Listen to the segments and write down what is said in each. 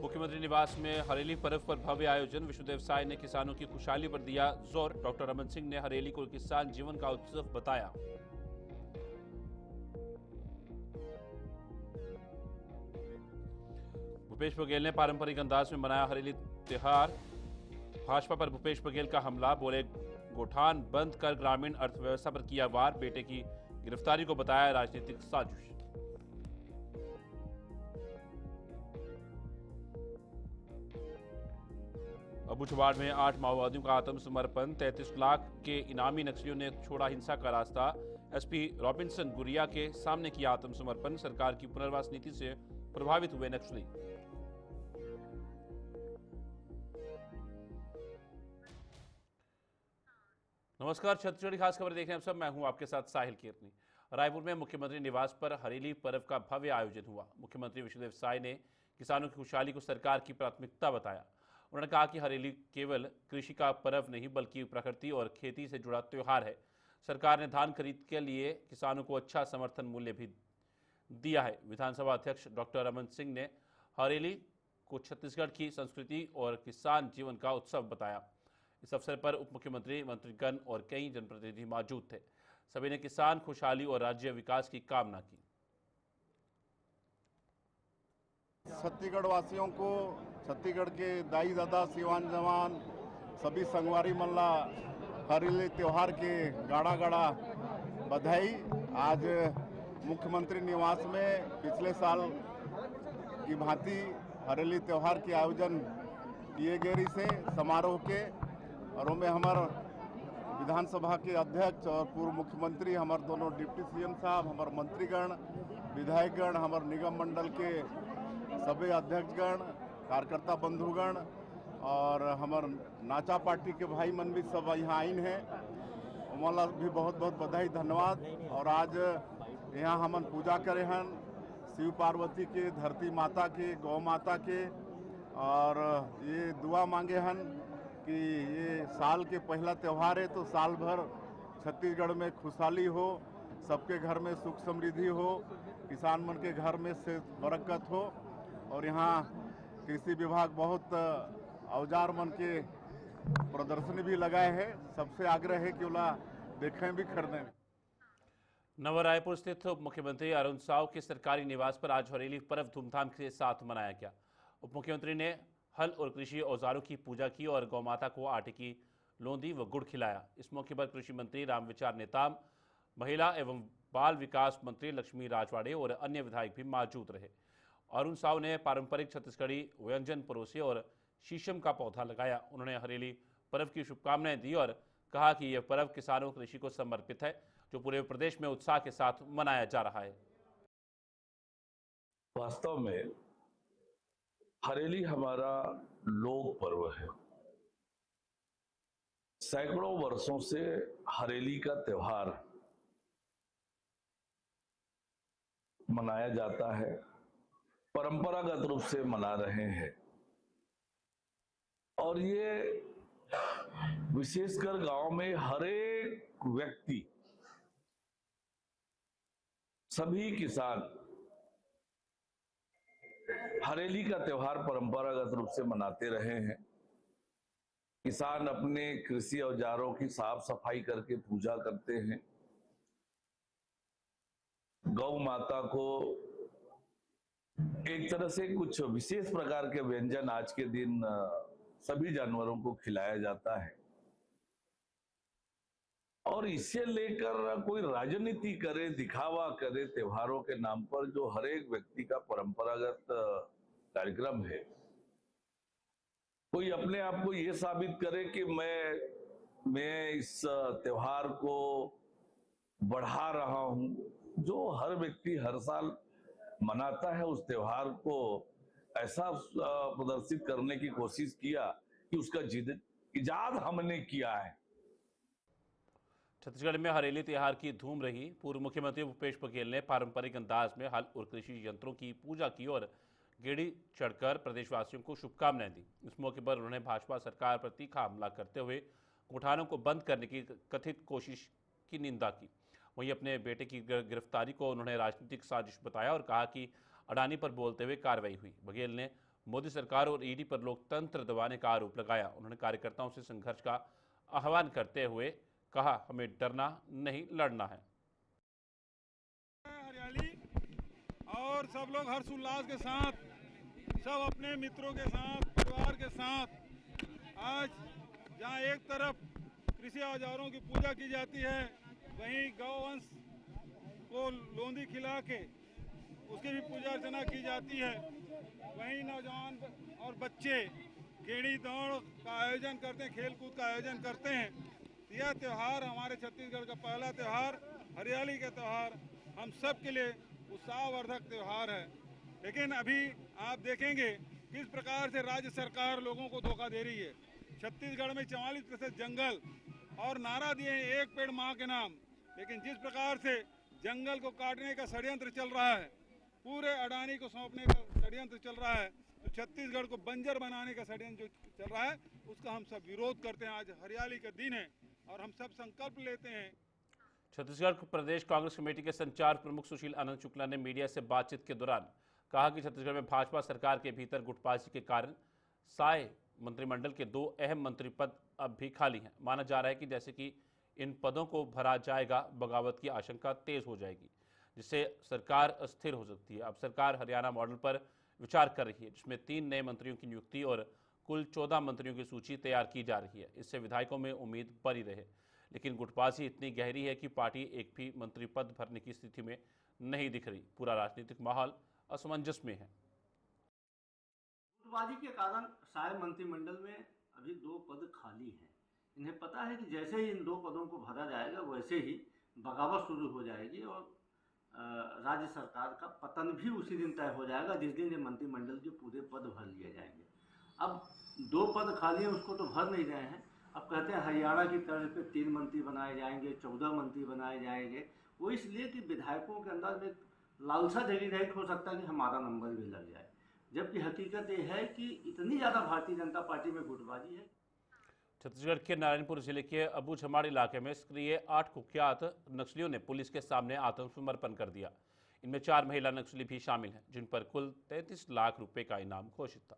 मुख्यमंत्री निवास में हरेली पर्व पर भव्य आयोजन। विष्णुदेव साय ने किसानों की खुशहाली पर दिया जोर। डॉक्टर रमन सिंह ने हरेली को किसान जीवन का उत्सव बताया। भूपेश बघेल ने पारंपरिक अंदाज में मनाया हरेली त्योहार। भाजपा पर भूपेश बघेल का हमला, बोले गोठान बंद कर ग्रामीण अर्थव्यवस्था पर किया वार। बेटे की गिरफ्तारी को बताया राजनीतिक साजिश। अबूझमाड़ में 8 माओवादियों का आत्मसमर्पण। 33 लाख के इनामी नक्सलियों ने छोड़ा हिंसा का रास्ता। एसपी रॉबिन्सन गुरिया के सामने किया आत्मसमर्पण। सरकार की पुनर्वास नीति से प्रभावित हुए नक्सली। नमस्कार, छत्तीसगढ़ी खास खबर देख रहे हैं आप सब। मैं हूं आपके साथ साहिल कीर्तनी। रायपुर में मुख्यमंत्री निवास पर हरेली पर्व का भव्य आयोजन हुआ। मुख्यमंत्री विष्णुदेव साय ने किसानों की खुशहाली को सरकार की प्राथमिकता बताया। उन्होंने कहा कि हरेली केवल कृषि का पर्व नहीं बल्कि प्रकृति और खेती से जुड़ा त्योहार है। सरकार ने धान खरीद के लिए किसानों को अच्छा समर्थन मूल्य भी दिया है। विधानसभा अध्यक्ष डॉक्टर रमन सिंह ने हरेली को छत्तीसगढ़ की संस्कृति और किसान जीवन का उत्सव बताया। इस अवसर पर उप मुख्यमंत्री, मंत्रीगण और कई जनप्रतिनिधि मौजूद थे। सभी ने किसान खुशहाली और राज्य विकास की कामना की। छत्तीसगढ़ वासियों को, छत्तीसगढ़ के दाई दादा सिवान जवान सभी संगवारी मल्ला हरेली त्योहार के गाड़ा गाड़ा बधाई। आज मुख्यमंत्री निवास में पिछले साल की भांति हरेली त्योहार के आयोजन किए गए से समारोह के, और उनमें हमारे विधानसभा के अध्यक्ष और पूर्व मुख्यमंत्री, हमारे दोनों डिप्टी सीएम साहब, हमारे मंत्रीगण, विधायकगण, हमारे निगम मंडल के सभी अध्यक्षगण, कार्यकर्ता बंधुगण और हमारे नाचा पार्टी के भाई मन भी सब यहाँ आइन हैं। उमला भी बहुत बहुत बधाई, धन्यवाद। और आज यहाँ हमन पूजा करे हन शिव पार्वती के, धरती माता के, गौ माता के, और ये दुआ मांगे हन कि ये साल के पहला त्यौहार है तो साल भर छत्तीसगढ़ में खुशहाली हो, सबके घर में सुख समृद्धि हो, किसान मन के घर में से बरकत हो। और यहाँ कृषि विभाग बहुत औजार मन के प्रदर्शनी भी लगाए हैं। सबसे आग्रह है कि ओला देखें भी खरीदें। नवा रायपुर स्थित उप मुख्यमंत्री अरुण साव के सरकारी निवास पर आज हरेली पर्व धूमधाम के साथ मनाया गया। उप मुख्यमंत्री ने हल और कृषि औजारों की पूजा की और गौमाता को आटे की लौंदी व गुड़ खिलाया। इस मौके पर कृषि मंत्री रामविचार नेताम, महिला एवं बाल विकास मंत्री लक्ष्मी राजवाड़े और अन्य विधायक भी मौजूद रहे। अरुण साव ने पारंपरिक छत्तीसगढ़ी व्यंजन परोसे और शीशम का पौधा लगाया। उन्होंने हरेली पर्व की शुभकामनाएं दी और कहा कि यह पर्व किसानों कृषि को समर्पित है, जो पूरे प्रदेश में उत्साह के साथ मनाया जा रहा है। वास्तव में हरेली हमारा लोक पर्व है। सैकड़ों वर्षों से हरेली का त्योहार मनाया जाता है, परंपरागत रूप से मना रहे हैं। और ये विशेषकर गांव में हर एक व्यक्ति, सभी किसान हरेली का त्योहार परंपरागत रूप से मनाते रहे हैं। किसान अपने कृषि औजारों की साफ सफाई करके पूजा करते हैं। गौ माता को एक तरह से कुछ विशेष प्रकार के व्यंजन आज के दिन सभी जानवरों को खिलाया जाता है। और इसे लेकर कोई राजनीति करे, दिखावा करे त्योहारों के नाम पर, जो हर एक व्यक्ति का परंपरागत कार्यक्रम है, कोई अपने आप को ये साबित करे कि मैं इस त्योहार को बढ़ा रहा हूं। जो हर व्यक्ति हर साल मनाता है, उस त्योहार को ऐसा प्रदर्शित करने की कोशिश किया कि उसका इजाद हमने किया है। छत्तीसगढ़ में हरेली त्योहार की धूम रही। पूर्व मुख्यमंत्री भूपेश बघेल ने पारंपरिक अंदाज में हल और कृषि यंत्रों की पूजा की और गेड़ी चढ़कर प्रदेशवासियों को शुभकामनाएं दी। इस मौके पर उन्होंने भाजपा सरकार पर तीखा हमला करते हुए गोठानों को बंद करने की कथित कोशिश की निंदा की। वहीं अपने बेटे की गिरफ्तारी को उन्होंने राजनीतिक साजिश बताया और कहा कि अडानी पर बोलते हुए कार्रवाई हुई। बघेल ने मोदी सरकार और ईडी पर लोकतंत्र दबाने का आरोप लगाया। उन्होंने कार्यकर्ताओं से संघर्ष का आह्वान करते हुए कहा, हमें डरना नहीं, लड़ना है। हरियाली और सब लोग हर्षोल्लास के साथ, सब अपने मित्रों के साथ, परिवार के साथ, आज जहां एक तरफ कृषि औजारों की पूजा की जाती है, वहीं गौवंश को लोंदी खिला के उसकी भी पूजा अर्चना की जाती है। वहीं नौजवान और बच्चे गेड़ी दौड़ का आयोजन करते हैं, खेल कूद का आयोजन करते हैं। यह त्यौहार हमारे छत्तीसगढ़ का पहला त्यौहार, हरियाली का त्यौहार, हम सब के लिए उत्साहवर्धक त्यौहार है। लेकिन अभी आप देखेंगे किस प्रकार से राज्य सरकार लोगों को धोखा दे रही है। छत्तीसगढ़ में 44% जंगल और नारा दिए हैं एक पेड़ मां के नाम, लेकिन जिस प्रकार से जंगल को काटने का षड्यंत्र चल रहा है, पूरे अडानी को सौंपने का षड्यंत्र चल रहा है, तो छत्तीसगढ़ को बंजर बनाने का षड्यंत्र जो चल रहा है उसका हम सब विरोध करते हैं। आज हरियाली का दिन है और हम सब संकल्प लेते हैं। छत्तीसगढ़ प्रदेश कांग्रेस कमेटी के संचार प्रमुख सुशील आनंद शुक्ला ने मीडिया से बातचीत के दौरान कहा कि छत्तीसगढ़ में भाजपा सरकार के भीतर गुटबाजी के कारण साय मंत्रिमंडल के 2 अहम मंत्री पद अब भी खाली हैं। माना जा रहा है कि जैसे कि इन पदों को भरा जाएगा, बगावत की आशंका तेज हो जाएगी, जिससे सरकार अस्थिर हो सकती है। अब सरकार हरियाणा मॉडल पर विचार कर रही है, जिसमें 3 नए मंत्रियों की नियुक्ति और कुल 14 मंत्रियों की सूची तैयार की जा रही है। इससे विधायकों में उम्मीद बनी रहे, लेकिन गुटबाजी इतनी गहरी है कि पार्टी एक भी मंत्री पद भरने की स्थिति में नहीं दिख रही। पूरा राजनीतिक माहौल असमंजस में है। गुटबाजी के कारण साय मंत्रिमंडल में अभी 2 पद खाली हैं। इन्हें पता है कि जैसे ही इन 2 पदों को भरा जाएगा, वैसे ही बगावत शुरू हो जाएगी और राज्य सरकार का पतन भी उसी दिन तय हो जाएगा जिस दिन ये मंत्रिमंडल के पूरे पद भर लिए जाएंगे। अब 2 पद खाली हैं, उसको तो भर नहीं रहे हैं। अब कहते हैं हरियाणा की तर्ज पे 3 मंत्री बनाए जाएंगे, 14 मंत्री बनाए जाएंगे। वो इसलिए कि विधायकों के अंदर में लालसा जगी रही, हो सकता है कि हमारा नंबर भी लग जाए, जबकि हकीकत ये है कि इतनी ज़्यादा भारतीय जनता पार्टी में गुटबाजी है। छत्तीसगढ़ के नारायणपुर जिले के अबूझमाड़ इलाके में सक्रिय 8 कुख्यात नक्सलियों ने पुलिस के सामने आत्मसमर्पण कर दिया। इनमें 4 महिला नक्सली भी शामिल हैं, जिन पर कुल 33 लाख रुपए का इनाम घोषित था।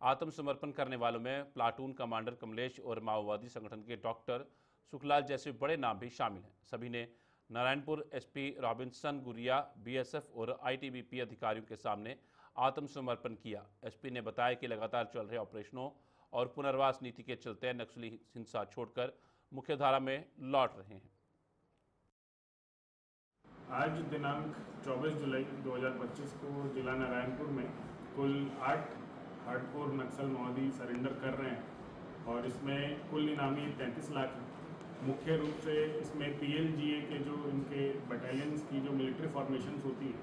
आत्मसमर्पण करने वालों में प्लाटून कमांडर कमलेश और माओवादी संगठन के डॉक्टर सुखलाल जैसे बड़े नाम भी शामिल हैं। सभी ने नारायणपुर एसपी रॉबिन्सन गुरिया, बीएसएफ और आईटीबीपी अधिकारियों के सामने आत्मसमर्पण किया। एसपी ने बताया कि लगातार चल रहे ऑपरेशनों और पुनर्वास नीति के चलते नक्सली हिंसा छोड़कर मुख्यधारा में लौट रहे हैं। आज दिनांक 24 जुलाई 2025 को जिला नारायणपुर में कुल 8 हार्डकोर नक्सल माओवादी सरेंडर कर रहे हैं और इसमें कुल इनामी 33 लाख है। मुख्य रूप से इसमें पीएलजीए के जो इनके बटालियंस की जो मिलिट्री फॉर्मेशंस होती है,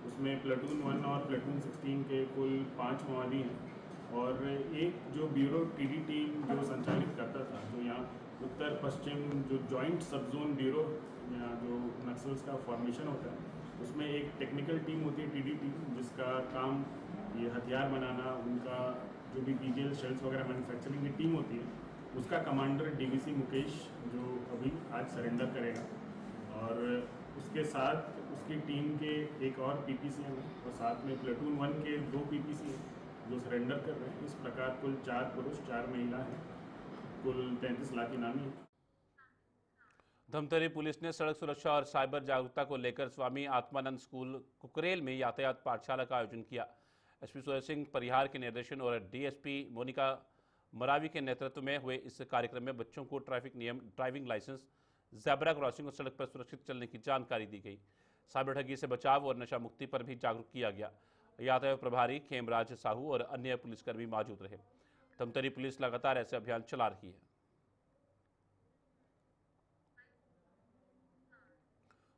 उसमें प्लाटून 1 और प्लाटून 16 के कुल 5 माओवादी हैं और एक जो ब्यूरो टीडी टीम जो संचालित करता था, जो यहाँ उत्तर पश्चिम जो जॉइंट सब जोन ब्यूरो या जो नक्सल्स का फॉर्मेशन होता है, उसमें एक टेक्निकल टीम होती है टीडी टीम, जिसका काम ये हथियार बनाना, उनका जो भी पीजीएल शेल्स वगैरह मैन्युफैक्चरिंग की टीम होती है, उसका कमांडर डीवीसी मुकेश जो अभी आज सरेंडर करेगा और उसके साथ उसकी टीम के एक और पीपीसी हैं और साथ में प्लाटून 1 के 2 पीपीसी हैं जो सरेंडर कर रहे हैं। इस प्रकार कुल 4 पुरुष 4 महिला हैं, कुल 33 लाख इनामी हैं। धमतरी पुलिस ने सड़क सुरक्षा और साइबर जागरूकता को लेकर स्वामी आत्मानंद स्कूल कुकरेल में यातायात पाठशाला का आयोजन किया। एसपी सूरज सिंह परिहार के निर्देशन और डीएसपी मोनिका मरावी के नेतृत्व में हुए इस कार्यक्रम में बच्चों को ट्रैफिक नियम, ड्राइविंग लाइसेंस, ज़ेब्रा क्रॉसिंग और सड़क पर सुरक्षित चलने की जानकारी दी गई। साइबर ठगी से बचाव और नशा मुक्ति पर भी जागरूक किया गया। यातायात प्रभारी खेमराज साहू और अन्य पुलिसकर्मी मौजूद रहे। धमतरी पुलिस लगातार ऐसे अभियान चला रही है।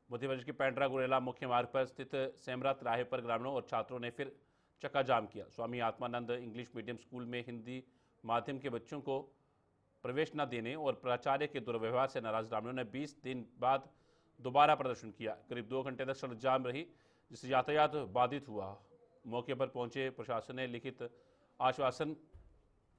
मध्य प्रदेश के पेंड्रा गुरेला मुख्य मार्ग पर स्थित सेमरा तिराहे पर ग्रामीणों और छात्रों ने फिर चक्का जाम किया। Swami Atmanand English medium school में हिंदी माध्यम के बच्चों को प्रवेश न देने और प्राचार्य के दुर्व्यवहार से नाराज ग्रामीणों ने 20 दिन बाद दोबारा प्रदर्शन किया। करीब 2 घंटे तक सड़क जाम रही, जिससे यातायात बाधित हुआ। मौके पर पहुंचे प्रशासन ने लिखित आश्वासन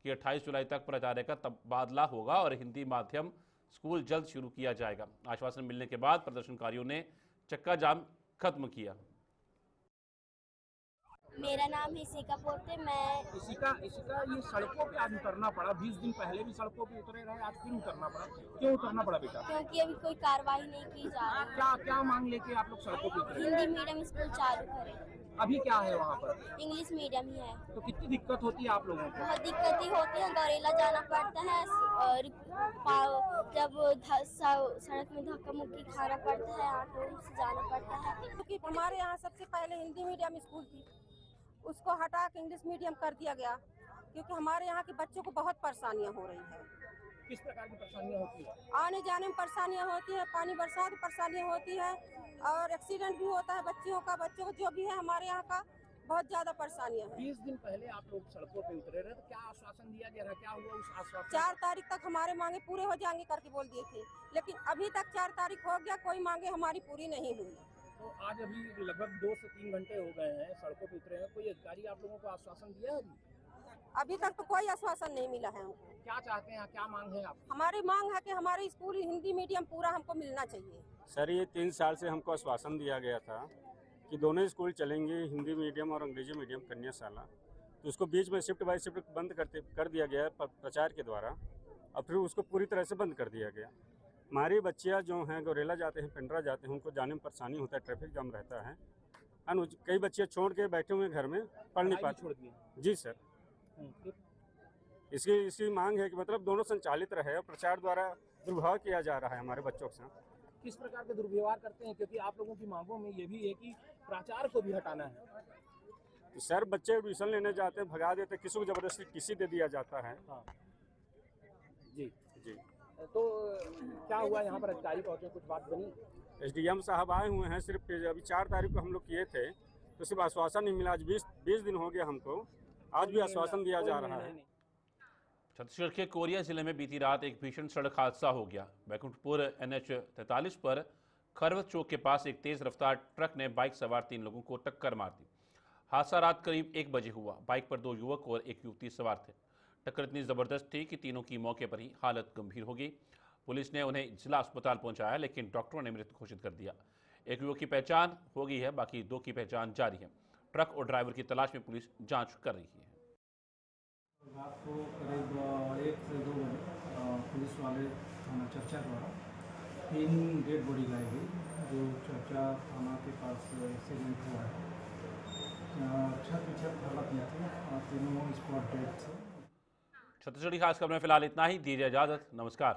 कि 28 जुलाई तक प्राचार्य का तबादला होगा और हिंदी माध्यम स्कूल जल्द शुरू किया जाएगा। आश्वासन मिलने के बाद प्रदर्शनकारियों ने चक्का जाम खत्म किया। मेरा नाम है इशिका पोते। मैं इशिका ये सड़कों पे आज उतरना पड़ा, 20 दिन पहले भी सड़कों पे उतरे रहे, आज फिर उतरना पड़ा, क्यों उतरना पड़ा बेटा? क्योंकि अभी कोई कार्रवाई नहीं की जा रही है। क्या मांग लेके आप लोग सड़कों पे उतरे? हिंदी मीडियम स्कूल चालू करें। अभी क्या है वहाँ पर? इंग्लिश मीडियम ही है। तो कितनी दिक्कत होती है आप लोगों को? बहुत दिक्कत ही होती है, गौरेला जाना पड़ता है और जब सड़क में धक्का मुक्की खाना पड़ता है, ऑटो से जाना पड़ता है। क्योंकि हमारे यहाँ सबसे पहले हिंदी मीडियम स्कूल थी, उसको हटा के इंग्लिश मीडियम कर दिया गया, क्योंकि हमारे यहाँ के बच्चों को बहुत परेशानियाँ हो रही है। किस प्रकार की परेशानियाँ होती है? आने जाने में परेशानियाँ होती है, पानी बरसात में परेशानियाँ होती है और एक्सीडेंट भी होता है बच्चों को जो भी है हमारे यहाँ का बहुत ज्यादा परेशानियाँ है। 20 दिन पहले आप लोग सड़कों पे उतरे रहे, तो क्या आश्वासन दिया गया था? क्या हुआ उस आश्वासन? 4 तारीख तक हमारे मांगे पूरे हो जाएंगे करके बोल दिए थे, लेकिन अभी तक 4 तारीख हो गया, कोई मांगे हमारी पूरी नहीं हुई। तो आज अभी लगभग 2 से 3 घंटे हो गए हैं सड़कों पे उतरे हैं, कोई अधिकारी आप लोगों को आश्वासन दिया है? अभी तक तो कोई आश्वासन नहीं मिला है हमको। क्या चाहते हैं, क्या मांग है आप? हमारी मांग है कि हमारे स्कूल हिंदी मीडियम पूरा हमको मिलना चाहिए। सर, ये 3 साल से हमको आश्वासन दिया गया था कि दोनों स्कूल चलेंगे, हिंदी मीडियम और अंग्रेजी मीडियम कन्याशाला, तो उसको बीच में शिफ्ट बाय शिफ्ट बंद कर दिया गया प्रचार के द्वारा, और फिर उसको पूरी तरह से बंद कर दिया गया। हमारी बच्चियाँ जो हैं गौरेला जाते हैं, पिंडरा जाते हैं, उनको जाने में परेशानी होता है, ट्रैफिक जाम रहता है, कई बच्चे छोड़ के बैठे हुए घर में पढ़ नहीं पाते। जी सर, इसकी मांग है कि मतलब दोनों संचालित रहे, प्रचार द्वारा दुर्व्यवहार किया जा रहा है हमारे बच्चों के साथ। किस प्रकार के दुर्व्यवहार करते हैं? क्योंकि आप लोगों की मांगों में ये भी है कि प्राचार्य को भी हटाना है। तो सर, बच्चे एडमिशन लेने जाते हैं, भगा देते हैं, किसी को जबरदस्ती टीसी दे दिया जाता है। हाँ। जी जी। तो क्या हुआ यहाँ पर? अधिकारी पहुँचे, कुछ बात बनी? SDM साहब आए हुए हैं, सिर्फ अभी 4 तारीख को हम लोग किए थे, तो सिर्फ आश्वासन नहीं मिला। आज 20 दिन हो गया हमको, आज भी आश्वासन दिया जा रहा है। छत्तीसगढ़ के कोरिया जिले में बीती रात एक भीषण सड़क हादसा हो गया। बैकुंठपुर NH 43 पर खरवत चौक के पास एक तेज रफ्तार ट्रक ने बाइक सवार 3 लोगों को टक्कर मार दी। हादसा रात करीब 1 बजे हुआ। बाइक पर 2 युवक और 1 युवती सवार थे। टक्कर इतनी जबरदस्त थी कि तीनों की मौके पर ही हालत गंभीर हो गई। पुलिस ने उन्हें जिला अस्पताल पहुंचाया, लेकिन डॉक्टरों ने मृत घोषित कर दिया। 1 युवक की पहचान हो गई है, बाकी 2 की पहचान जारी है। ट्रक और ड्राइवर की तलाश में पुलिस जांच कर रही है। रात को करीब 1 से 2 बजे पुलिस वाले थाना चर्चा द्वारा 3 डेड बॉडी लाई गई, जो चर्चा थाना के पास एक्सीडेंट हुआ है। 6 हालत में थे और तीनों स्पॉट डेड थे। छत्तीसगढ़ी खास खबर में फिलहाल इतना ही। दीजिए इजाजत, नमस्कार।